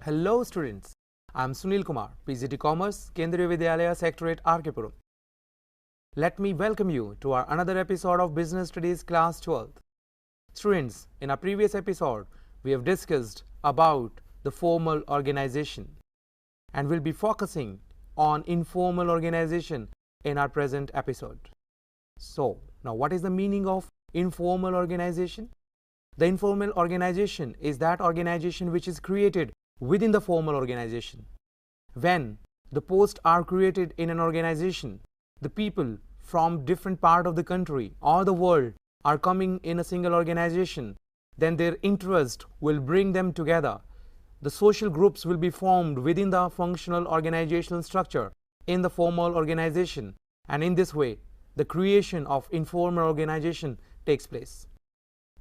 Hello students, I am Sunil Kumar, PGT Commerce, Kendriya Vidyalaya Secretariat, RK. Let me welcome you to our another episode of Business Studies Class 12th. Students, in our previous episode, we have discussed about the formal organization and will be focusing on informal organization in our present episode. So, now what is the meaning of informal organization? The informal organization is that organization which is created within the formal organization. When the posts are created in an organization, the people from different part of the country or the world are coming in a single organization, then their interest will bring them together. The social groups will be formed within the functional organizational structure in the formal organization, and in this way the creation of informal organization takes place.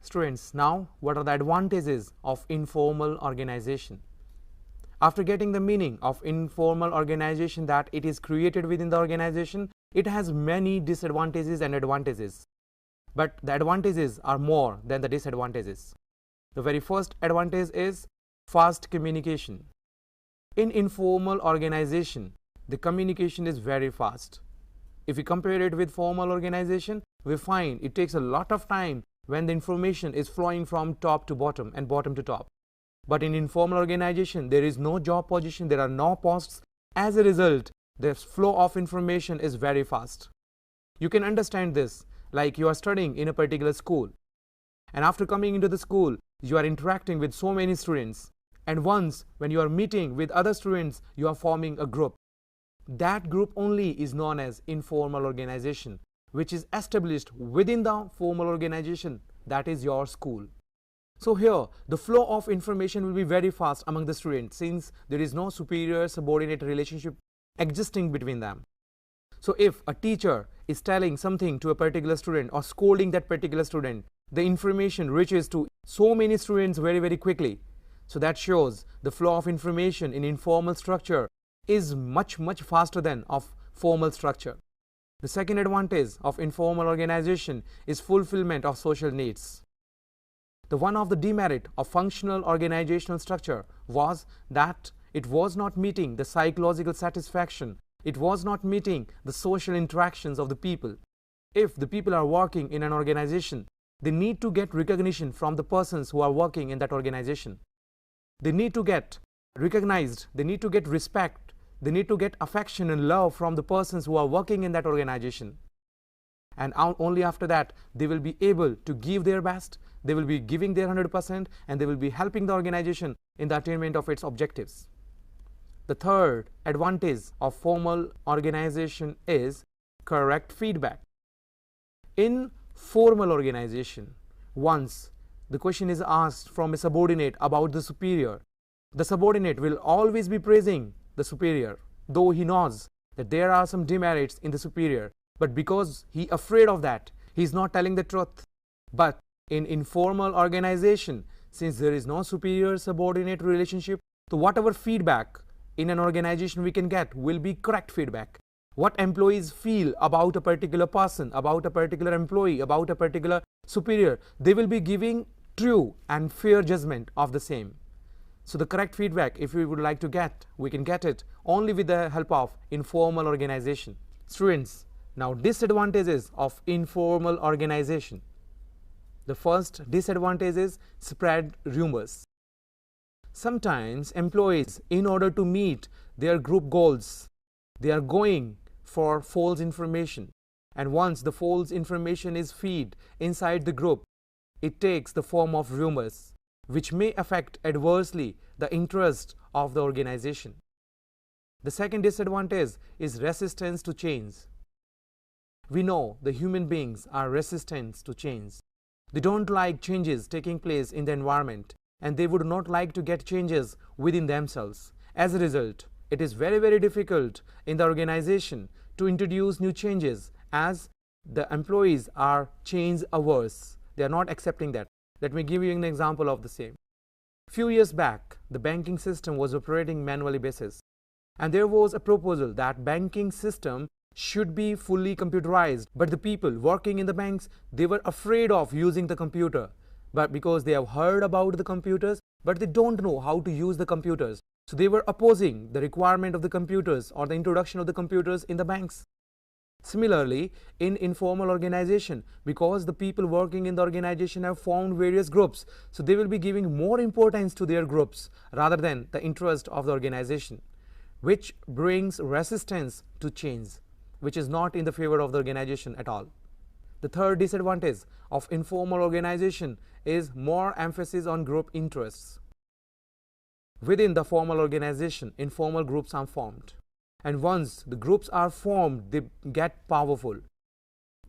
Students, now what are the advantages of informal organization? After getting the meaning of informal organization, that it is created within the organization, it has many disadvantages and advantages. But the advantages are more than the disadvantages. The very first advantage is fast communication. In informal organization, the communication is very fast. If we compare it with formal organization, we find it takes a lot of time when the information is flowing from top to bottom and bottom to top. But in informal organization, there is no job position, there are no posts. As a result, the flow of information is very fast. You can understand this like you are studying in a particular school, and after coming into the school, you are interacting with so many students, and once when you are meeting with other students, you are forming a group. That group only is known as informal organization, which is established within the formal organization, that is your school. So here, the flow of information will be very fast among the students since there is no superior-subordinate relationship existing between them. So if a teacher is telling something to a particular student or scolding that particular student, the information reaches to so many students very, very quickly. So that shows the flow of information in informal structure is much, much faster than of formal structure. The second advantage of informal organization is fulfillment of social needs. The one of the demerit of functional organizational structure was that it was not meeting the psychological satisfaction, it was not meeting the social interactions of the people. If the people are working in an organization, they need to get recognition from the persons who are working in that organization. They need to get recognized, they need to get respect, they need to get affection and love from the persons who are working in that organization. And only after that, they will be able to give their best, they will be giving their 100%, and they will be helping the organization in the attainment of its objectives. The third advantage of formal organization is correct feedback. In formal organization, once the question is asked from a subordinate about the superior, the subordinate will always be praising the superior, though he knows that there are some demerits in the superior. But because he is afraid of that, he is not telling the truth. But in informal organization, since there is no superior-subordinate relationship, so whatever feedback in an organization we can get will be correct feedback. What employees feel about a particular person, about a particular employee, about a particular superior, they will be giving true and fair judgment of the same. So the correct feedback, if we would like to get, we can get it only with the help of informal organization. Students, now disadvantages of informal organization. The first disadvantage is spread rumors. Sometimes employees, in order to meet their group goals, they are going for false information, and once the false information is fed inside the group, it takes the form of rumors, which may affect adversely the interest of the organization. The second disadvantage is resistance to change. We know the human beings are resistant to change. They don't like changes taking place in the environment, and they would not like to get changes within themselves. As a result, it is very, very difficult in the organization to introduce new changes, as the employees are change averse. They are not accepting that. Let me give you an example of the same. Few years back, the banking system was operating manually basis, and there was a proposal that banking system should be fully computerized, but the people working in the banks, they were afraid of using the computer, but because they have heard about the computers, but they don't know how to use the computers. So they were opposing the requirement of the computers or the introduction of the computers in the banks. Similarly, in informal organization, because the people working in the organization have formed various groups, so they will be giving more importance to their groups rather than the interest of the organization, which brings resistance to change, which is not in the favor of the organization at all. The third disadvantage of informal organization is more emphasis on group interests. Within the formal organization, informal groups are formed. And once the groups are formed, they get powerful.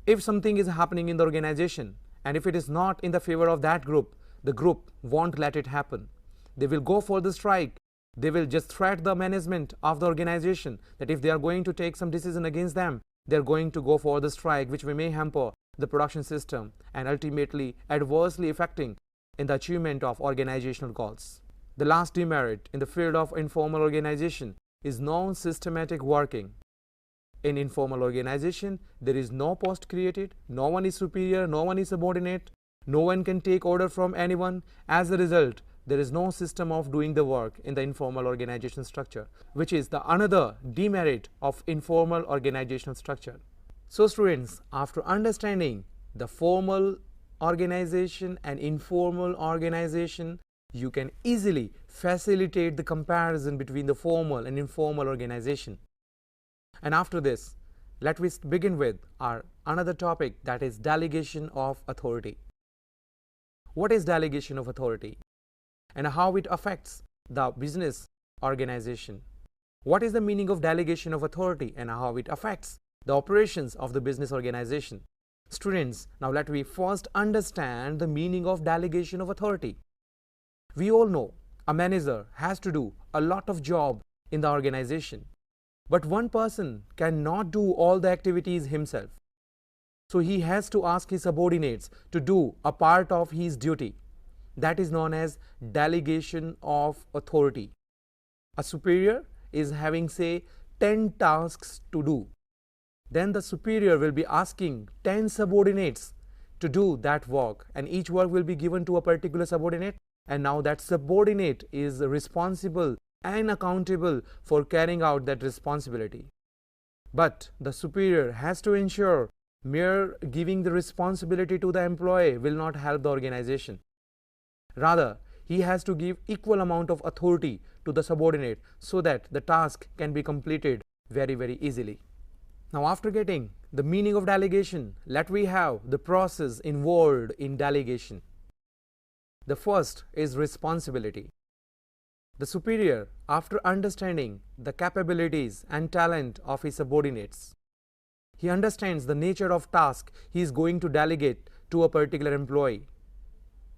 If something is happening in the organization, and if it is not in the favor of that group, the group won't let it happen. They will go for the strike. They will just threat the management of the organization that if they are going to take some decision against them, they are going to go for the strike, which may hamper the production system and ultimately adversely affecting in the achievement of organizational goals. The last demerit in the field of informal organization is non-systematic working. In informal organization, there is no post created, no one is superior, no one is subordinate, no one can take order from anyone. As a result, there is no system of doing the work in the informal organization structure, which is the another demerit of informal organizational structure. So students, after understanding the formal organization and informal organization, you can easily facilitate the comparison between the formal and informal organization. And after this, let us begin with our another topic, that is delegation of authority. What is delegation of authority and how it affects the business organization? What is the meaning of delegation of authority and how it affects the operations of the business organization? Students, now let me first understand the meaning of delegation of authority. We all know a manager has to do a lot of job in the organization, but one person cannot do all the activities himself. So he has to ask his subordinates to do a part of his duty. That is known as delegation of authority. A superior is having, say, 10 tasks to do. Then the superior will be asking 10 subordinates to do that work, and each work will be given to a particular subordinate. And now that subordinate is responsible and accountable for carrying out that responsibility. But the superior has to ensure mere giving the responsibility to the employee will not help the organization. Rather, he has to give equal amount of authority to the subordinate so that the task can be completed very, very easily. Now, after getting the meaning of delegation, let we have the process involved in delegation. The first is responsibility. The superior, after understanding the capabilities and talent of his subordinates, he understands the nature of task he is going to delegate to a particular employee.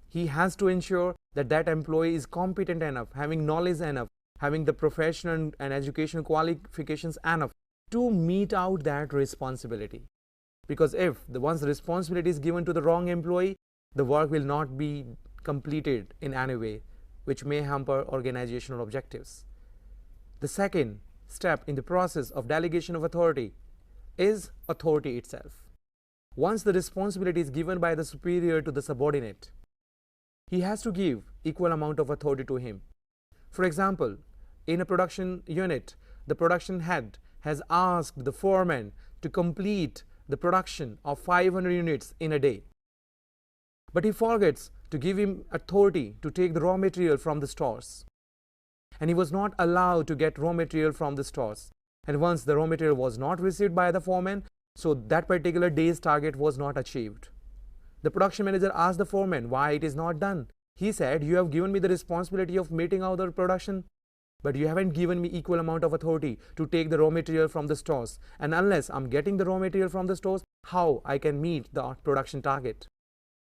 He has to ensure that that employee is competent enough, having knowledge enough, having the professional and educational qualifications enough to meet out that responsibility. Because if once the responsibility is given to the wrong employee, the work will not be completed in any way, which may hamper organizational objectives. The second step in the process of delegation of authority is authority itself. Once the responsibility is given by the superior to the subordinate, he has to give equal amount of authority to him. For example, in a production unit, the production head has asked the foreman to complete the production of 500 units in a day. But he forgets to give him authority to take the raw material from the stores. And he was not allowed to get raw material from the stores. And once the raw material was not received by the foreman, so that particular day's target was not achieved. The production manager asked the foreman why it is not done. He said, "You have given me the responsibility of meeting out the production, but you haven't given me equal amount of authority to take the raw material from the stores. And unless I'm getting the raw material from the stores, how I can meet the production target?"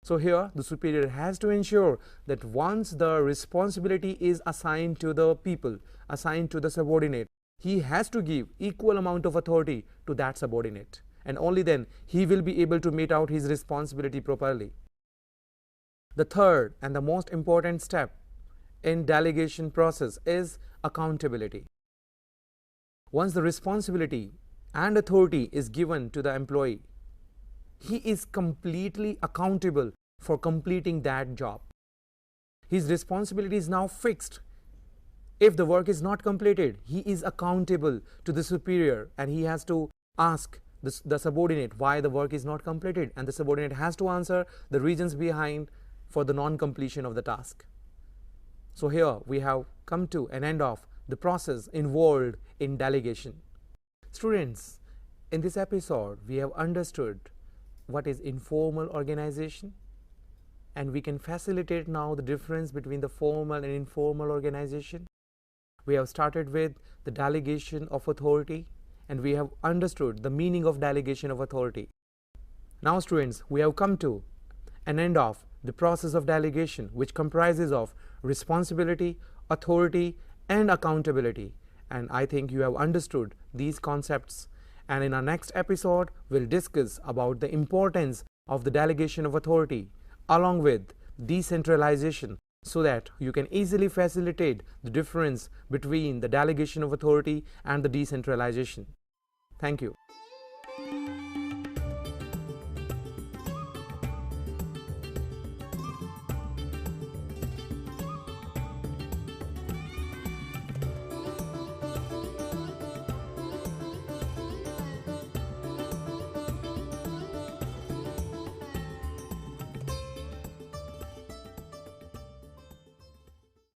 So here the superior has to ensure that once the responsibility is assigned to the people, assigned to the subordinate, he has to give equal amount of authority to that subordinate. And only then he will be able to meet out his responsibility properly. The third and the most important step in delegation process is accountability. Once the responsibility and authority is given to the employee, he is completely accountable for completing that job. His responsibility is now fixed. If the work is not completed, he is accountable to the superior and he has to ask the subordinate why the work is not completed, and the subordinate has to answer the reasons behind for the non-completion of the task. So here we have come to an end of the process involved in delegation. Students, in this episode we have understood what is informal organization, and we can facilitate now the difference between the formal and informal organization. We have started with the delegation of authority, and we have understood the meaning of delegation of authority. Now students, we have come to an end of the process of delegation, which comprises of responsibility, authority and accountability, and I think you have understood these concepts. And in our next episode we'll discuss about the importance of the delegation of authority along with decentralization, so that you can easily facilitate the difference between the delegation of authority and the decentralization. Thank you.